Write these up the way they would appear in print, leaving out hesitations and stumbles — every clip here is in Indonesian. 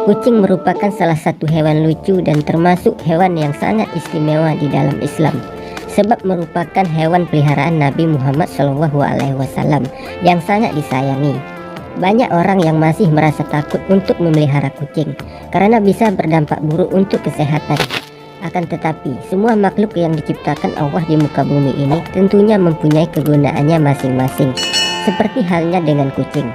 Kucing merupakan salah satu hewan lucu dan termasuk hewan yang sangat istimewa di dalam Islam, sebab merupakan hewan peliharaan Nabi Muhammad SAW yang sangat disayangi. Banyak orang yang masih merasa takut untuk memelihara kucing karena bisa berdampak buruk untuk kesehatan. Akan tetapi, semua makhluk yang diciptakan Allah di muka bumi ini tentunya mempunyai kegunaannya masing-masing, seperti halnya dengan kucing.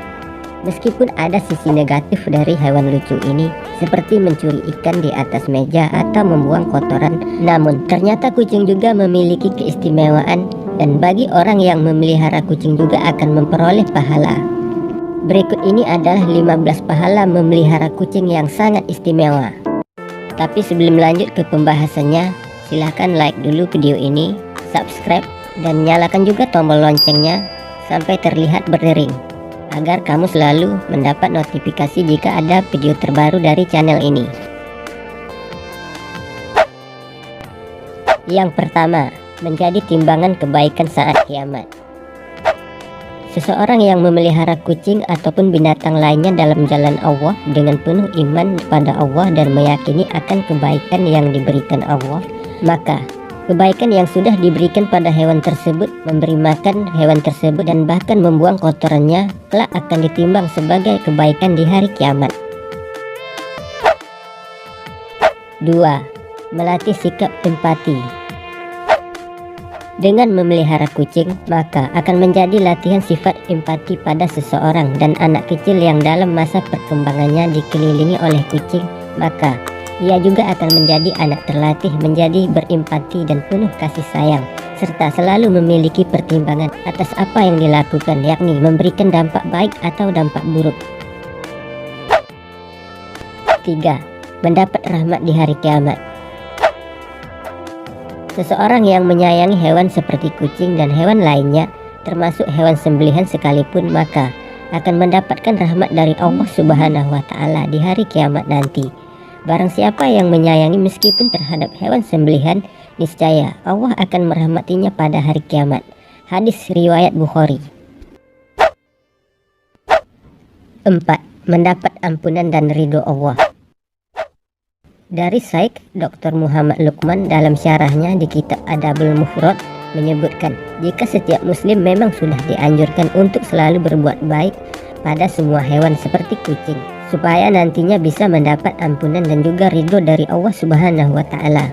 Meskipun ada sisi negatif dari hewan lucu ini, seperti mencuri ikan di atas meja atau membuang kotoran, namun ternyata kucing juga memiliki keistimewaan, dan bagi orang yang memelihara kucing juga akan memperoleh pahala. Berikut ini adalah 15 pahala memelihara kucing yang sangat istimewa. Tapi sebelum lanjut ke pembahasannya, silahkan like dulu video ini, subscribe, dan nyalakan juga tombol loncengnya sampai terlihat berdering, agar kamu selalu mendapat notifikasi jika ada video terbaru dari channel ini. Yang pertama, menjadi timbangan kebaikan saat kiamat. Seseorang yang memelihara kucing ataupun binatang lainnya dalam jalan Allah dengan penuh iman kepada Allah dan meyakini akan kebaikan yang diberikan Allah, maka kebaikan yang sudah diberikan pada hewan tersebut, memberi makan hewan tersebut dan bahkan membuang kotorannya, kelak akan ditimbang sebagai kebaikan di hari kiamat. 2. Melatih sikap empati. Dengan memelihara kucing, maka akan menjadi latihan sifat empati pada seseorang, dan anak kecil yang dalam masa perkembangannya dikelilingi oleh kucing, maka ia juga akan menjadi anak terlatih menjadi berempati dan penuh kasih sayang, serta selalu memiliki pertimbangan atas apa yang dilakukan, yakni memberikan dampak baik atau dampak buruk. 3. Mendapat rahmat di hari kiamat. Seseorang yang menyayangi hewan seperti kucing dan hewan lainnya, termasuk hewan sembelihan sekalipun, maka akan mendapatkan rahmat dari Allah Subhanahu wa Ta'ala di hari kiamat nanti. Barang siapa yang menyayangi meskipun terhadap hewan sembelihan, niscaya Allah akan merahmatinya pada hari kiamat. Hadis riwayat Bukhari. 4. Mendapat ampunan dan ridho Allah. Dari Syekh Dr. Muhammad Luqman dalam syarahnya di kitab Adabul Mufrad menyebutkan, jika setiap muslim memang sudah dianjurkan untuk selalu berbuat baik pada semua hewan seperti kucing, supaya nantinya bisa mendapat ampunan dan juga ridho dari Allah Subhanahu wa Ta'ala.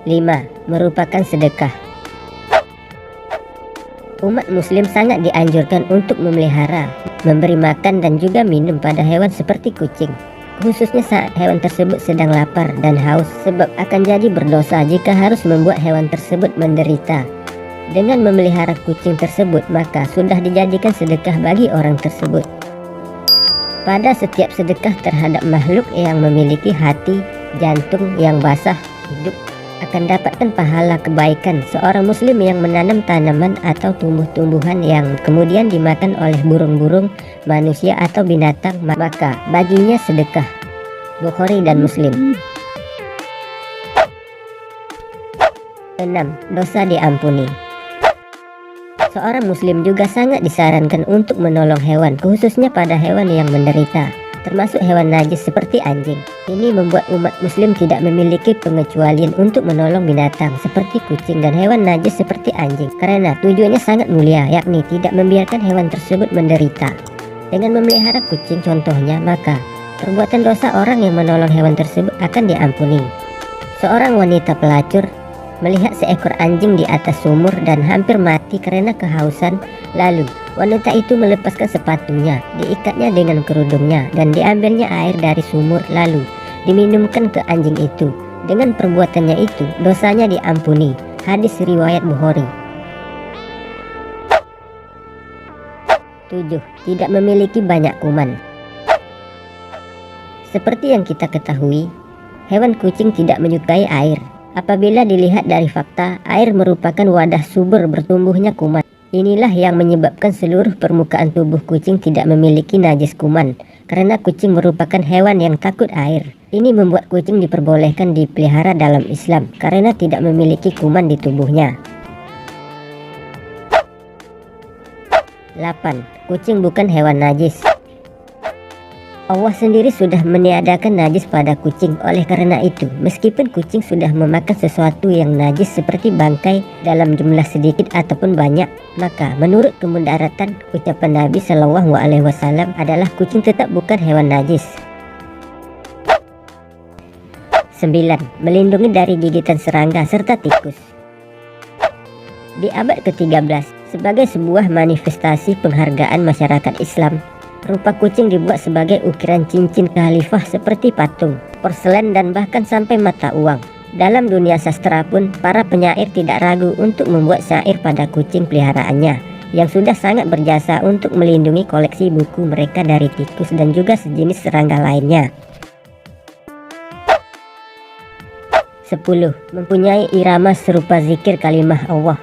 5. Merupakan sedekah. Umat muslim sangat dianjurkan untuk memelihara, memberi makan dan juga minum pada hewan seperti kucing, khususnya saat hewan tersebut sedang lapar dan haus, sebab akan jadi berdosa jika harus membuat hewan tersebut menderita. Dengan memelihara kucing tersebut, maka sudah dijadikan sedekah bagi orang tersebut. Pada setiap sedekah terhadap makhluk yang memiliki hati, jantung yang basah, hidup, akan dapatkan pahala kebaikan seorang muslim yang menanam tanaman atau tumbuh-tumbuhan yang kemudian dimakan oleh burung-burung, manusia atau binatang, maka baginya sedekah. Bukhari dan Muslim. 6. Dosa diampuni. Seorang muslim juga sangat disarankan untuk menolong hewan, khususnya pada hewan yang menderita, termasuk hewan najis seperti anjing. Ini membuat umat muslim tidak memiliki pengecualian untuk menolong binatang seperti kucing dan hewan najis seperti anjing, karena tujuannya sangat mulia, yakni tidak membiarkan hewan tersebut menderita. Dengan memelihara kucing contohnya, maka perbuatan dosa orang yang menolong hewan tersebut akan diampuni. Seorang wanita pelacur melihat seekor anjing di atas sumur dan hampir mati karena kehausan. Lalu wanita itu melepaskan sepatunya, diikatnya dengan kerudungnya, dan diambilnya air dari sumur lalu diminumkan ke anjing itu. Dengan perbuatannya itu, dosanya diampuni. Hadis riwayat Bukhari. 7. Tidak memiliki banyak kuman. Seperti yang kita ketahui, hewan kucing tidak menyukai air. Apabila dilihat dari fakta, air merupakan wadah subur bertumbuhnya kuman. Inilah yang menyebabkan seluruh permukaan tubuh kucing tidak memiliki najis kuman, karena kucing merupakan hewan yang takut air. Ini membuat kucing diperbolehkan dipelihara dalam Islam, karena tidak memiliki kuman di tubuhnya. 8. Kucing bukan hewan najis. Allah sendiri sudah meniadakan najis pada kucing. Oleh karena itu, meskipun kucing sudah memakan sesuatu yang najis seperti bangkai dalam jumlah sedikit ataupun banyak, maka menurut kemudaratan ucapan Nabi Shallallahu Alaihi Wasallam adalah kucing tetap bukan hewan najis. 9. Melindungi dari gigitan serangga serta tikus. Di abad ke-13, sebagai sebuah manifestasi penghargaan masyarakat Islam, rupa kucing dibuat sebagai ukiran cincin khalifah seperti patung, porselen, dan bahkan sampai mata uang. Dalam dunia sastra pun, para penyair tidak ragu untuk membuat syair pada kucing peliharaannya, yang sudah sangat berjasa untuk melindungi koleksi buku mereka dari tikus dan juga sejenis serangga lainnya. 10. Mempunyai irama serupa zikir kalimah Allah.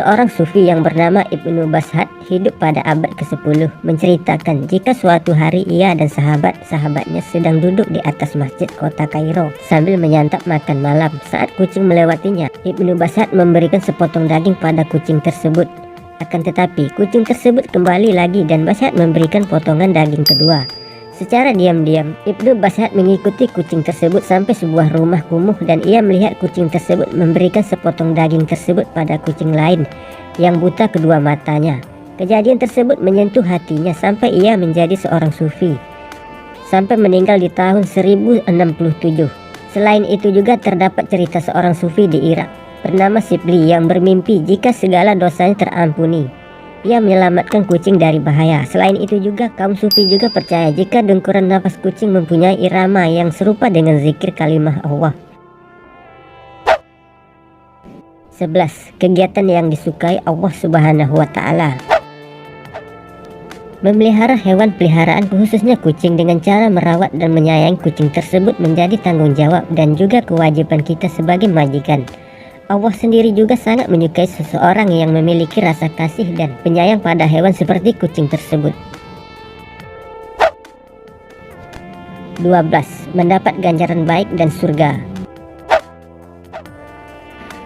Seorang sufi yang bernama Ibnu Bashad hidup pada abad ke-10 menceritakan jika suatu hari ia dan sahabat-sahabatnya sedang duduk di atas masjid kota Kairo sambil menyantap makan malam. Saat kucing melewatinya, Ibnu Bashad memberikan sepotong daging pada kucing tersebut. Akan tetapi kucing tersebut kembali lagi dan Bashad memberikan potongan daging kedua. Secara diam-diam, Ibnu Bashad mengikuti kucing tersebut sampai sebuah rumah kumuh dan ia melihat kucing tersebut memberikan sepotong daging tersebut pada kucing lain yang buta kedua matanya. Kejadian tersebut menyentuh hatinya sampai ia menjadi seorang sufi, sampai meninggal di tahun 1067. Selain itu juga terdapat cerita seorang sufi di Irak bernama Sibli yang bermimpi jika segala dosanya terampuni. Ia menyelamatkan kucing dari bahaya. Selain itu juga kaum sufi juga percaya jika dengkuran nafas kucing mempunyai irama yang serupa dengan zikir kalimah Allah. 11. Kegiatan yang disukai Allah Subhanahu wa Ta'ala. Memelihara hewan peliharaan khususnya kucing dengan cara merawat dan menyayangi kucing tersebut menjadi tanggung jawab dan juga kewajiban kita sebagai majikan. Allah sendiri juga sangat menyukai seseorang yang memiliki rasa kasih dan penyayang pada hewan seperti kucing tersebut. 12. Mendapat ganjaran baik dan surga.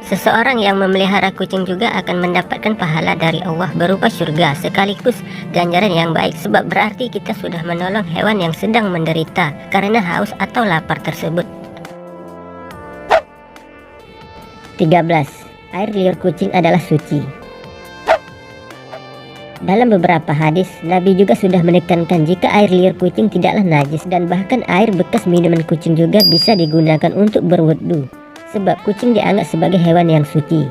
Seseorang yang memelihara kucing juga akan mendapatkan pahala dari Allah berupa surga sekaligus ganjaran yang baik, sebab berarti kita sudah menolong hewan yang sedang menderita karena haus atau lapar tersebut. 13. Air liur kucing adalah suci. Dalam beberapa hadis, Nabi juga sudah menekankan jika air liur kucing tidaklah najis dan bahkan air bekas minuman kucing juga bisa digunakan untuk berwudu, sebab kucing dianggap sebagai hewan yang suci.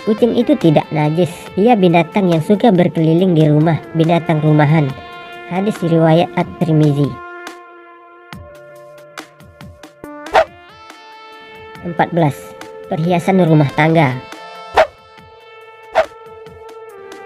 Kucing itu tidak najis, ia binatang yang suka berkeliling di rumah, binatang rumahan. Hadis riwayat At-Tirmizi. 14. Perhiasan rumah tangga.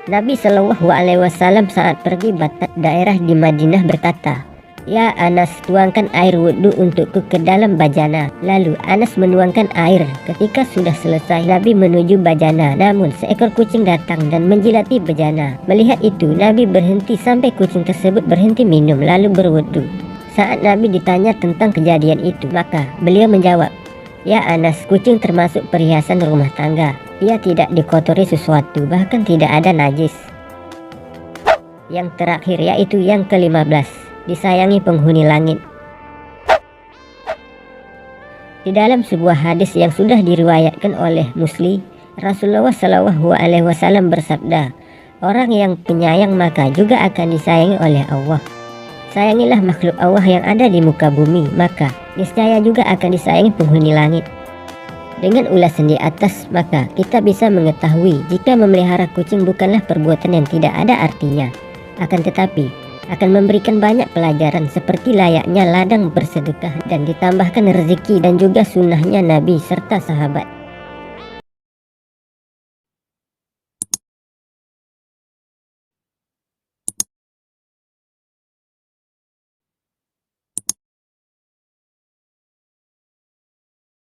Nabi Shallallahu Alaihi Wasallam saat pergi batas daerah di Madinah berkata, "Ya Anas, tuangkan air wudhu untukku ke dalam bajana." Lalu Anas menuangkan air. Ketika sudah selesai, Nabi menuju bajana. Namun seekor kucing datang dan menjilati bajana. Melihat itu, Nabi berhenti sampai kucing tersebut berhenti minum lalu berwudhu. Saat Nabi ditanya tentang kejadian itu, maka beliau menjawab, "Ya Anas, kucing termasuk perhiasan rumah tangga. Ia tidak dikotori sesuatu, bahkan tidak ada najis." Yang terakhir yaitu yang ke-15, disayangi penghuni langit. Di dalam sebuah hadis yang sudah diriwayatkan oleh Muslim, Rasulullah Shallallahu Alaihi Wasallam bersabda, "Orang yang penyayang maka juga akan disayangi oleh Allah. Sayangilah makhluk Allah yang ada di muka bumi, maka niscaya juga akan disayangi penghuni langit." Dengan ulasan di atas, maka kita bisa mengetahui jika memelihara kucing bukanlah perbuatan yang tidak ada artinya. Akan tetapi, akan memberikan banyak pelajaran seperti layaknya ladang bersedekah dan ditambahkan rezeki dan juga sunnahnya Nabi serta sahabat.